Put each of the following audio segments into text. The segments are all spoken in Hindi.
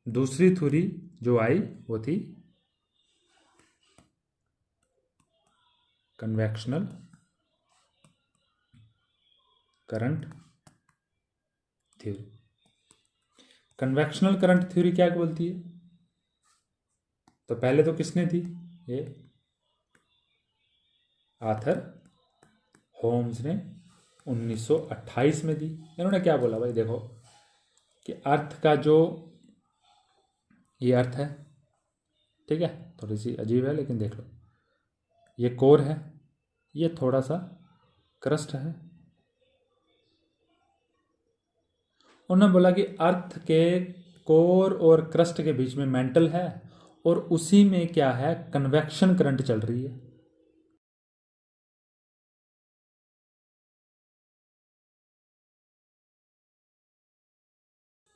दूसरी थ्योरी जो आई वो थी convectional current theory. Convectional current theory क्या बोलती है? तो पहले तो किसने थी? ये आर्थर होम्स ने 1928 में दी। इन्होंने क्या बोला भाई, देखो कि अर्थ का जो ये अर्थ है, ठीक है, थोड़ी सी अजीब है लेकिन देख लो, ये कोर है, ये थोड़ा सा क्रस्ट है। उन्होंने बोला कि अर्थ के कोर और क्रस्ट के बीच में मेंटल है और उसी में क्या है, कन्वेक्शन करंट चल रही है।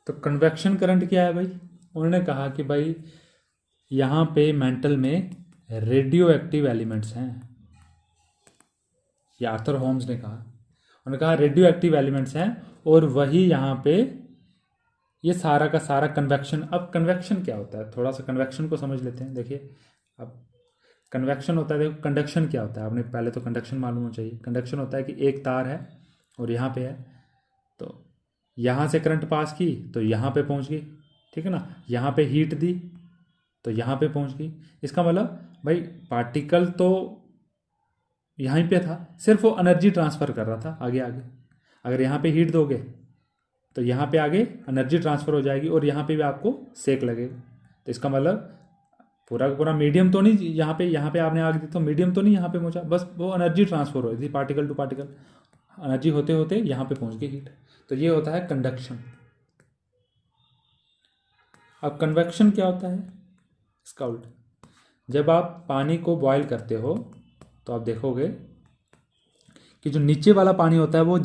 तो कन्वेक्शन करंट क्या है भाई? उन्होंने कहा कि भाई यहाँ पे मेंटल में रेडियो एक्टिव एलिमेंट्स हैं। ये आर्थर होम्स ने कहा। उन्होंने कहा रेडियो एक्टिव एलिमेंट्स हैं और वही यहाँ पे ये सारा का सारा कन्वेक्शन। अब कन्वेक्शन क्या होता है, थोड़ा सा कन्वेक्शन को समझ लेते हैं। देखिए अब कन्वेक्शन होता है, देखो कंडक्शन क्या होता है, आपने पहले तो कंडक्शन मालूम होना चाहिए। कंडक्शन होता है कि एक तार है और यहाँ पे है, तो यहाँ से करंट पास की तो यहाँ पे पहुँच गई, ठीक है ना। यहाँ पे हीट दी तो यहाँ पे पहुँच गई। इसका मतलब भाई पार्टिकल तो यहीं पे था, सिर्फ वो एनर्जी ट्रांसफ़र कर रहा था आगे आगे। अगर यहाँ पे हीट दोगे तो यहाँ पे आगे एनर्जी ट्रांसफ़र हो जाएगी और यहाँ पे भी आपको सेक लगेगा। तो इसका मतलब पूरा का पूरा मीडियम तो नहीं, यहाँ पे आपने आग दी तो मीडियम तो नहीं यहाँ पे पहुँचा, बस वो एनर्जी ट्रांसफ़र हो रही थी पार्टिकल टू पार्टिकल। एनर्जी होते होते यहाँ पे पहुँच गई हीट। तो ये होता है कंडक्शन। अब कन्वेक्शन क्या होता है? इसका उल्टा, जब आप पानी को बॉयल करते हो तो आप देखोगे कि जो नीचे वाला पानी होता है वो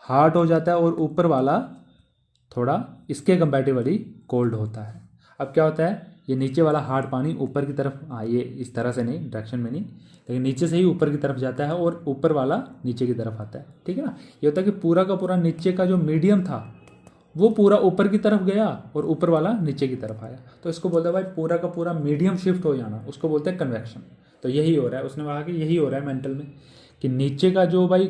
हार्ड हो जाता है और ऊपर वाला थोड़ा इसके कंपैरेटिवली कोल्ड होता है। अब क्या होता है, ये नीचे वाला हार्ड पानी ऊपर की तरफ, हाँ ये इस तरह से नहीं, डायरेक्शन में नहीं, लेकिन नीचे से ही ऊपर की तरफ जाता है और ऊपर वाला नीचे की तरफ आता है, ठीक है ना। ये होता है कि पूरा का पूरा नीचे का जो मीडियम था वो पूरा ऊपर की तरफ गया और ऊपर वाला नीचे की तरफ आया। तो इसको बोलते हैं भाई पूरा का पूरा मीडियम शिफ्ट हो जाना, उसको बोलते हैं कन्वेक्शन। तो यही हो रहा है, उसने कहा कि यही हो रहा है मेंटल में, कि नीचे का जो भाई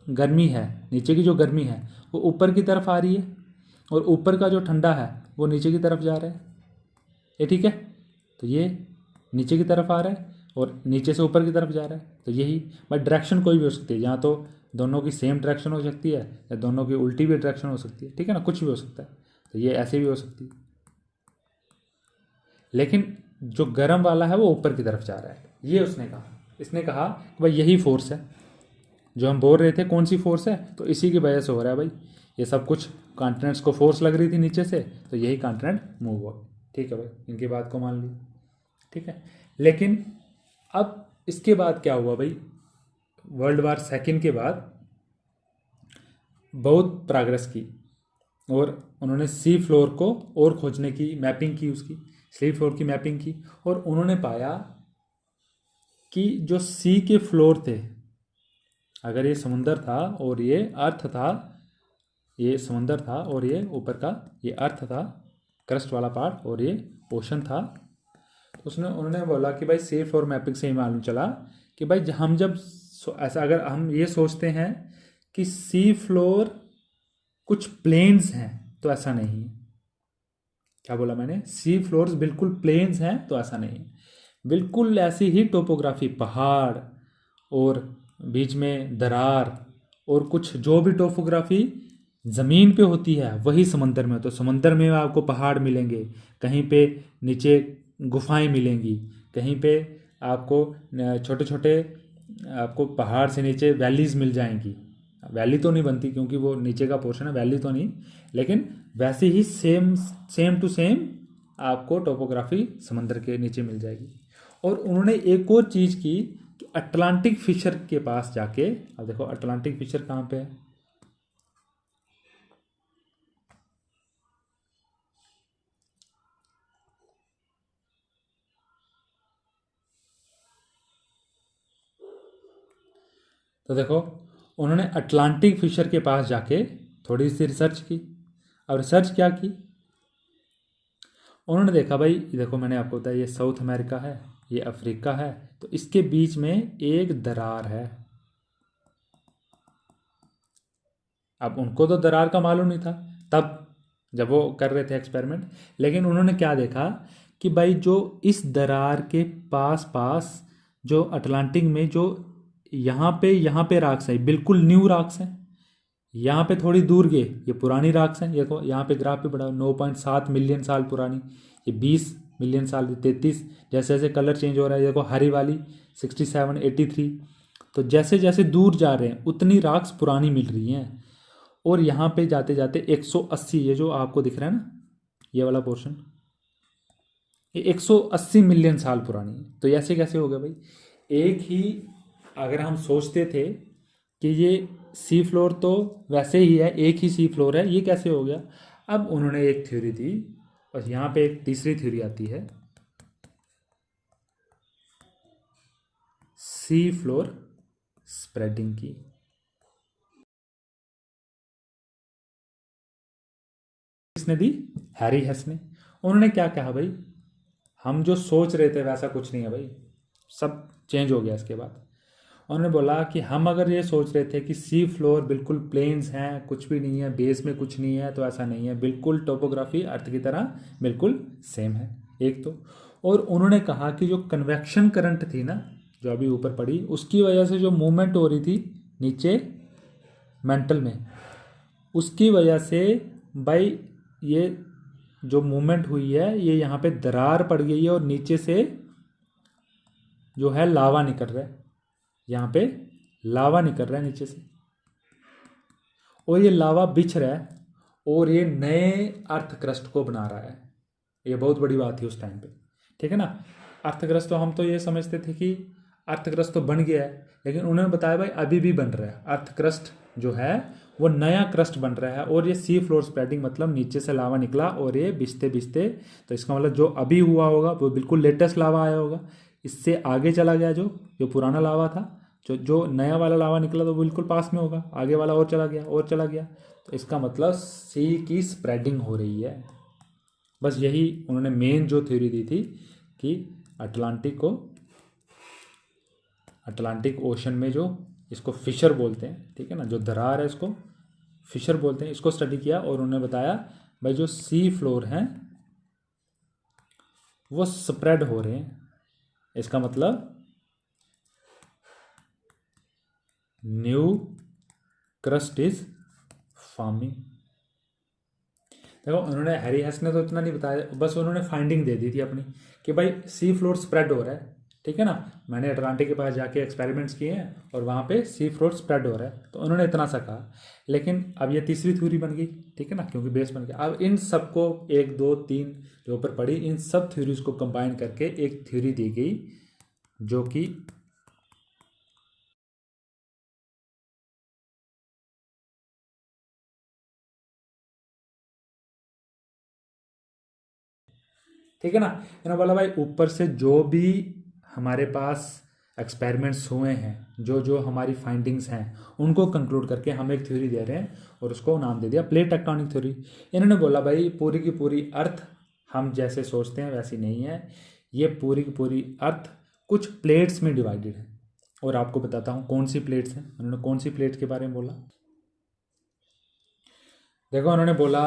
गर्मी है, नीचे की जो गर्मी है वो ऊपर की तरफ आ रही है और ऊपर का जो ठंडा है वो नीचे की तरफ जा रहा है। ये ठीक है, तो ये नीचे की तरफ आ रहा है और नीचे से ऊपर की तरफ जा रहा है। तो यही बट डायरेक्शन कोई भी हो सकती है, यहाँ तो दोनों की सेम डायरेक्शन हो सकती है या दोनों की उल्टी भी डायरेक्शन हो सकती है, ठीक है ना, कुछ भी हो सकता है। तो ये ऐसे भी हो सकती है, लेकिन जो गर्म वाला है वो ऊपर की तरफ जा रहा है, ये उसने कहा। इसने कहा कि भाई यही फोर्स है जो हम बोल रहे थे, कौन सी फोर्स है, तो इसी की वजह से हो रहा है भाई ये सब कुछ। कॉन्टिनेंट्स को फोर्स लग रही थी नीचे से, तो यही कॉन्टिनेंट मूव हुआ, ठीक है भाई, इनकी बात को मान ली, ठीक है। लेकिन अब इसके बाद क्या हुआ भाई, वर्ल्ड वार सेकेंड के बाद बहुत प्रोग्रेस की और उन्होंने सी फ्लोर को और खोजने की मैपिंग की, उसकी सी फ्लोर की मैपिंग की और उन्होंने पाया कि जो सी के फ्लोर थे, अगर ये समुंदर था और ये अर्थ था, ये समुंदर था और ये ऊपर का ये अर्थ था, क्रस्ट वाला पार्ट, और ये ओशन था, तो उन्होंने बोला कि भाई सी फ्लोर मैपिंग से ही मालूम चला कि भाई हम जब ऐसा अगर हम ये सोचते हैं कि सी फ्लोर कुछ प्लेन्स हैं, तो ऐसा नहीं है। क्या बोला मैंने? सी फ्लोर्स बिल्कुल प्लेन्स हैं, तो ऐसा नहीं है। बिल्कुल ऐसी ही टोपोग्राफी, पहाड़ और बीच में दरार और कुछ जो भी टोपोग्राफी ज़मीन पे होती है वही समंदर में। तो समंदर में आपको पहाड़ मिलेंगे, कहीं पे नीचे गुफाएं मिलेंगी, कहीं पे आपको छोटे छोटे आपको पहाड़ से नीचे वैलीज मिल जाएंगी। वैली तो नहीं बनती क्योंकि वो नीचे का पोर्शन है, वैली तो नहीं, लेकिन वैसे ही सेम टू सेम आपको टोपोग्राफी समंदर के नीचे मिल जाएगी। और उन्होंने एक और चीज़ की कि अटलांटिक फिशर के पास जाके, अब देखो अटलांटिक फिशर कहाँ पे है, तो देखो उन्होंने अटलांटिक फिशर के पास जाके थोड़ी सी रिसर्च की। अब रिसर्च क्या की उन्होंने देखा भाई, देखो मैंने आपको बताया ये साउथ अमेरिका है, ये अफ्रीका है, तो इसके बीच में एक दरार है। अब उनको तो दरार का मालूम नहीं था तब जब वो कर रहे थे एक्सपेरिमेंट, लेकिन उन्होंने क्या देखा कि भाई जो इस दरार के पास पास जो अटलांटिक में जो यहाँ पे राक्स है, बिल्कुल न्यू राक्स है। यहाँ पे थोड़ी दूर गए, ये पुरानी राक्स हैं। देखो यहाँ पे ग्राफ पे बढ़ा 9.7 मिलियन साल पुरानी, ये 20 मिलियन साल, 33, जैसे जैसे कलर चेंज हो रहा है। देखो हरी वाली 67, 83। तो जैसे जैसे दूर जा रहे हैं उतनी राक्स पुरानी मिल रही हैं। और यहाँ पे जाते जाते 180, ये जो आपको दिख रहा है ना ये वाला पोर्शन, ये 180 मिलियन साल पुरानी है। तो ऐसे कैसे हो गया भाई? एक ही, अगर हम सोचते थे कि ये सी फ्लोर तो वैसे ही है, एक ही सी फ्लोर है, ये कैसे हो गया? अब उन्होंने एक थ्योरी दी, और यहाँ पे एक तीसरी थ्योरी आती है, सी फ्लोर स्प्रेडिंग की। किसने दी? हैरी हेस ने। उन्होंने क्या कहा भाई, हम जो सोच रहे थे वैसा कुछ नहीं है भाई, सब चेंज हो गया इसके बाद। उन्होंने बोला कि हम अगर ये सोच रहे थे कि सी फ्लोर बिल्कुल प्लेन्स हैं, कुछ भी नहीं है, बेस में कुछ नहीं है, तो ऐसा नहीं है, बिल्कुल टोपोग्राफी अर्थ की तरह बिल्कुल सेम है। एक तो, और उन्होंने कहा कि जो कन्वेक्शन करंट थी ना, जो अभी ऊपर पड़ी, उसकी वजह से जो मूवमेंट हो रही थी नीचे मेंटल में, उसकी वजह से भाई ये जो मूवमेंट हुई है, ये यहाँ पे दरार पड़ गई है और नीचे से जो है लावा निकल रहा है। यहाँ पे लावा निकल रहा है नीचे से, और ये लावा बिछ रहा है, और ये नए अर्थ क्रस्ट को बना रहा है। ये बहुत बड़ी बात थी उस टाइम पे, ठीक है ना। अर्थ क्रस्ट तो हम तो ये समझते थे कि अर्थ क्रस्ट तो बन गया है, लेकिन उन्होंने बताया भाई अभी भी बन रहा है अर्थ क्रस्ट, जो है वो नया क्रस्ट बन रहा है। और ये सी फ्लोर स्प्रेडिंग मतलब नीचे से लावा निकला और ये बिछते बिछते, तो इसका मतलब जो अभी हुआ होगा वो बिल्कुल लेटेस्ट लावा आया होगा, इससे आगे चला गया जो जो पुराना लावा था, जो जो नया वाला लावा निकला तो बिल्कुल पास में होगा, आगे वाला और चला गया और चला गया। तो इसका मतलब सी की स्प्रेडिंग हो रही है। बस यही उन्होंने मेन जो थ्योरी दी थी कि अटलांटिक ओशन में जो, इसको फिशर बोलते हैं, ठीक है ना, जो दरार है इसको फिशर बोलते हैं, इसको स्टडी किया और उन्होंने बताया भाई जो सी फ्लोर हैं वो स्प्रेड हो रहे हैं। इसका मतलब न्यू क्रस्ट इज फॉर्मिंग। देखो उन्होंने, हैरी हेस ने तो इतना नहीं बताया, बस उन्होंने फाइंडिंग दे दी थी अपनी कि भाई सी फ्लोर स्प्रेड हो रहा है, ठीक है ना। मैंने अटलांटिक के पास जाके एक्सपेरिमेंट्स किए हैं और वहाँ पे सी फ्लोर स्प्रेड हो रहा है, तो उन्होंने इतना सा कहा। लेकिन अब ये तीसरी थ्योरी बन गई, ठीक है ना, क्योंकि बेस बन गया। अब इन सबको 1 2 3 जो ऊपर पड़ी, इन सब थ्योरीज को कंबाइन करके एक थ्योरी दी गई, जो कि ठीक है ना। इन्होंने बोला भाई ऊपर से जो भी हमारे पास एक्सपेरिमेंट्स हुए हैं, जो जो हमारी फाइंडिंग्स हैं, उनको कंक्लूड करके हम एक थ्योरी दे रहे हैं और उसको नाम दे दिया प्लेट टेक्टोनिक थ्योरी। इन्होंने बोला भाई पूरी की पूरी अर्थ हम जैसे सोचते हैं वैसी नहीं है, ये पूरी की पूरी अर्थ कुछ प्लेट्स में डिवाइडेड है। और आपको बताता हूँ कौन सी प्लेट्स हैं। उन्होंने कौन सी प्लेट्स के बारे में बोला, देखो उन्होंने बोला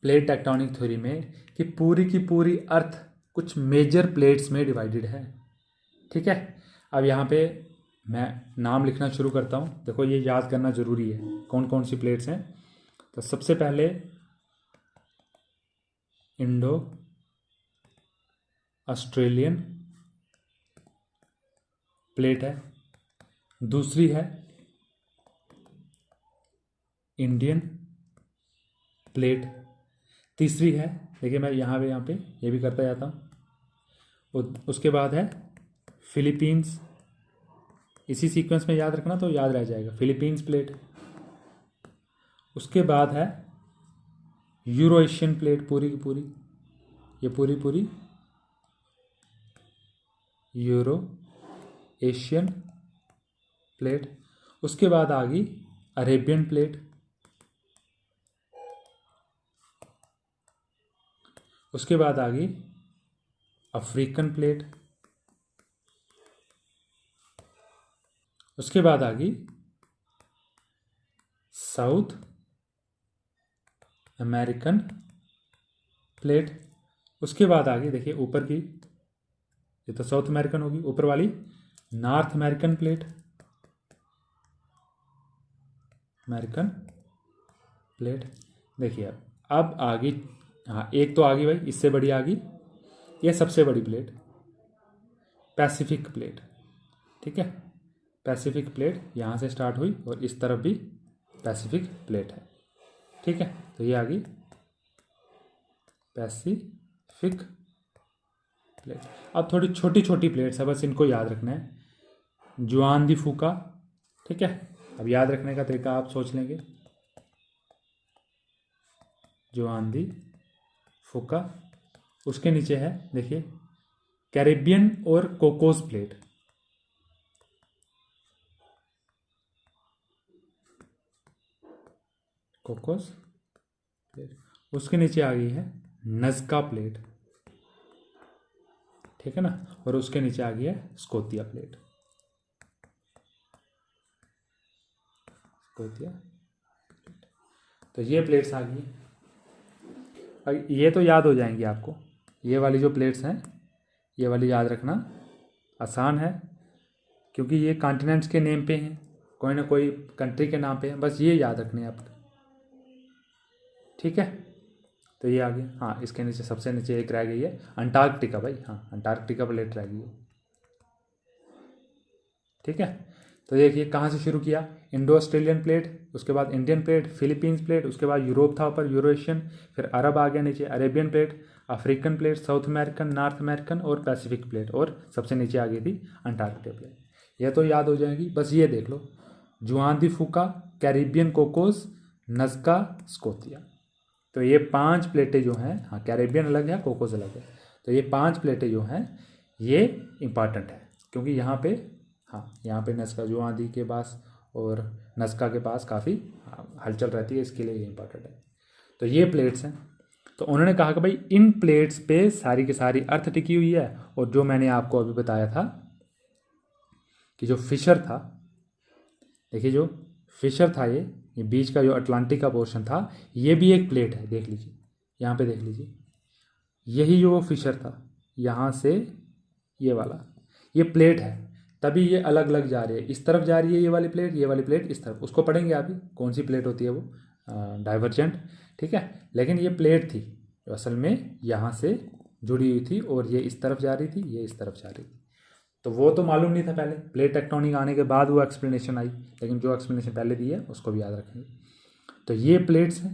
प्लेट टेक्टोनिक थ्योरी में कि पूरी की पूरी अर्थ कुछ मेजर प्लेट्स में डिवाइडेड है, ठीक है। अब यहाँ पे मैं नाम लिखना शुरू करता हूँ, देखो ये याद करना ज़रूरी है कौन कौन सी प्लेट्स हैं। तो सबसे पहले इंडो ऑस्ट्रेलियन प्लेट है, दूसरी है इंडियन प्लेट, तीसरी है, देखिए मैं यहाँ पे ये भी करता जाता हूँ, उसके बाद है फिलीपींस। इसी सीक्वेंस में याद रखना तो याद रह जाएगा, फिलीपींस प्लेट। उसके बाद है यूरो एशियन प्लेट, पूरी की पूरी, ये पूरी पूरी यूरो एशियन प्लेट। उसके बाद आ गई अरेबियन प्लेट। उसके बाद आ गई अफ्रीकन प्लेट, उसके बाद आ गई साउथ अमेरिकन प्लेट, उसके बाद आ गई देखिए ऊपर की, ये तो साउथ अमेरिकन होगी, ऊपर वाली north American plate, American plate. देखिए अब आ गई, हाँ एक तो आ गई भाई, इससे बड़ी आ गई, ये सबसे बड़ी प्लेट पैसिफिक प्लेट। ठीक है, पैसिफिक प्लेट यहाँ से स्टार्ट हुई और इस तरफ भी पैसिफिक प्लेट है। ठीक है, तो ये आ गई पैसिफिक प्लेट। अब थोड़ी छोटी छोटी प्लेट्स है, बस इनको याद रखना है। जुआन दी फूका, ठीक है, अब याद रखने का तरीका आप सोच लेंगे। जुआन दी फूका, उसके नीचे है देखिए कैरिबियन और कोकोस प्लेट, कोकोस प्लेट। उसके नीचे आ गई है नज़का प्लेट, ठीक है ना, और उसके नीचे आ गई है स्कोतिया प्लेट, स्कोतिया। तो ये प्लेट्स आ गई, ये तो याद हो जाएंगी आपको। ये वाली जो प्लेट्स हैं, ये वाली याद रखना आसान है, क्योंकि ये कॉन्टिनेंट्स के नेम पे हैं, कोई ना कोई कंट्री के नाम पे हैं, बस ये याद रखने हैं आपको। ठीक है, तो ये आ गया। हाँ, इसके नीचे सबसे नीचे एक रह गई है अंटार्कटिका भाई, हाँ अंटार्कटिका प्लेट रह गई है। ठीक है, तो देखिए कहाँ से शुरू किया, इंडो ऑस्ट्रेलियन प्लेट, उसके बाद इंडियन प्लेट, फिलीपींस प्लेट, उसके बाद यूरोप था ऊपर यूरोशियन, फिर अरब आ गया नीचे Arabian plate, African plate, south American, north American और पैसिफिक प्लेट, और सबसे नीचे आ गई थी अंटार्कटिका प्लेट। यह तो याद हो जाएगी, बस ये देख लो, जुआन दी फूका, कैरिबियन कोकोस, नज़का, स्कोतिया। तो ये 5 प्लेटें जो हैं, हाँ कैरेबियन अलग है, कोकोस अलग है, तो ये 5 प्लेटें जो हैं ये इंपॉर्टेंट है, क्योंकि यहाँ पे, हाँ यहाँ पे नज़का जुआन दी के पास और नज़का के पास काफ़ी हलचल रहती है, इसके लिए ये इंपॉर्टेंट है। तो ये प्लेट्स हैं, तो उन्होंने कहा कि भाई इन प्लेट्स पे सारी की सारी अर्थ टिकी हुई है, और जो मैंने आपको अभी बताया था कि जो फिशर था, देखिए जो फिशर था, ये बीच का जो अटलांटिक का पोर्शन था, ये भी एक प्लेट है, देख लीजिए यहाँ पे देख लीजिए, यही जो वो फिशर था, यहाँ से ये वाला, ये प्लेट है, तभी ये अलग अलग जा रही है, इस तरफ जा रही है ये वाली प्लेट इस तरफ, उसको पढ़ेंगे आप ही कौन सी प्लेट होती है वो, डाइवर्जेंट। ठीक है, लेकिन ये प्लेट थी जो असल में यहाँ से जुड़ी हुई थी, और ये इस तरफ जा रही थी, ये इस तरफ जा रही थी। तो वो तो मालूम नहीं था पहले, प्लेट टेक्टोनिक आने के बाद वो एक्सप्लेनेशन आई, लेकिन जो एक्सप्लेनेशन पहले दी है उसको भी याद रखेंगे। तो ये प्लेट्स हैं,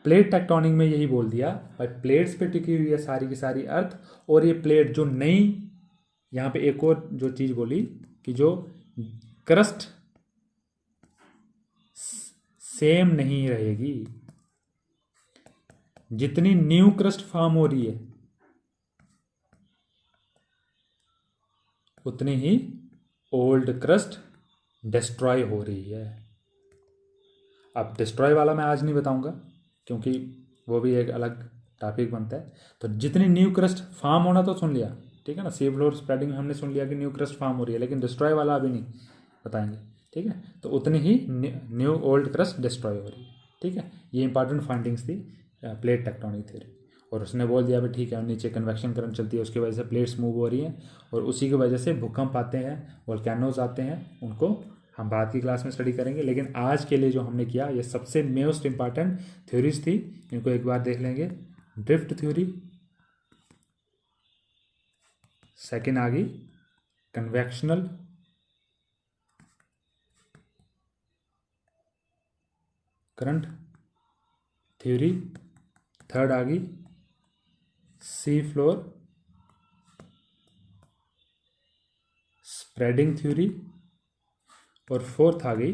प्लेट टेक्टोनिक में यही बोल दिया भाई, प्लेट्स पे टिकी हुई है सारी की सारी अर्थ, और ये प्लेट जो नई, यहाँ पे एक और जो चीज़ बोली कि जो क्रस्ट सेम नहीं रहेगी, जितनी न्यू क्रस्ट फॉर्म हो रही है उतनी ही ओल्ड क्रस्ट डिस्ट्रॉय हो रही है। अब डिस्ट्रॉय वाला मैं आज नहीं बताऊंगा, क्योंकि वो भी एक अलग टॉपिक बनता है। तो जितनी न्यू क्रस्ट फॉर्म होना तो सुन लिया, ठीक है ना, सी फ्लोर स्प्रेडिंग हमने सुन लिया कि न्यू क्रस्ट फॉर्म हो रही है, लेकिन डिस्ट्रॉय वाला अभी नहीं बताएंगे। ठीक है, तो उतनी ही न्यू ओल्ड क्रस्ट डिस्ट्रॉय हो रही है। ठीक है, ये इंपॉर्टेंट फाइंडिंग्स थी प्लेट टेक्टोनिक थ्योरी। और उसने बोल दिया भाई ठीक है, नीचे कन्वेक्शन करंट चलती है, उसकी वजह से प्लेट्स मूव हो रही हैं, और उसी की वजह से भूकंप आते हैं, वोल्केनोज आते हैं, उनको हम बाद की क्लास में स्टडी करेंगे। लेकिन आज के लिए जो हमने किया, ये सबसे मोस्ट इंपॉर्टेंट थ्योरीज थी, इनको एक बार देख लेंगे। ड्रिफ्ट थ्योरी, सेकेंड आ गई कन्वेक्शनल करंट थ्योरी, थर्ड आ गई सी फ्लोर स्प्रेडिंग थ्योरी, और फोर्थ आ गई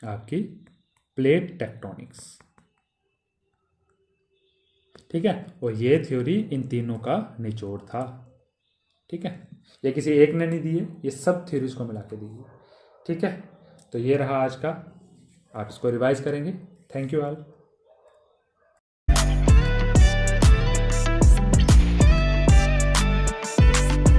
आपकी प्लेट टेक्टोनिक्स। ठीक है, और ये थ्योरी इन तीनों का निचोड़ था। ठीक है, ये किसी एक ने नहीं दी है, ये सब थ्योरीज को मिला के दी है। ठीक है, तो ये रहा आज का, आप इसको रिवाइज करेंगे। Thank you all.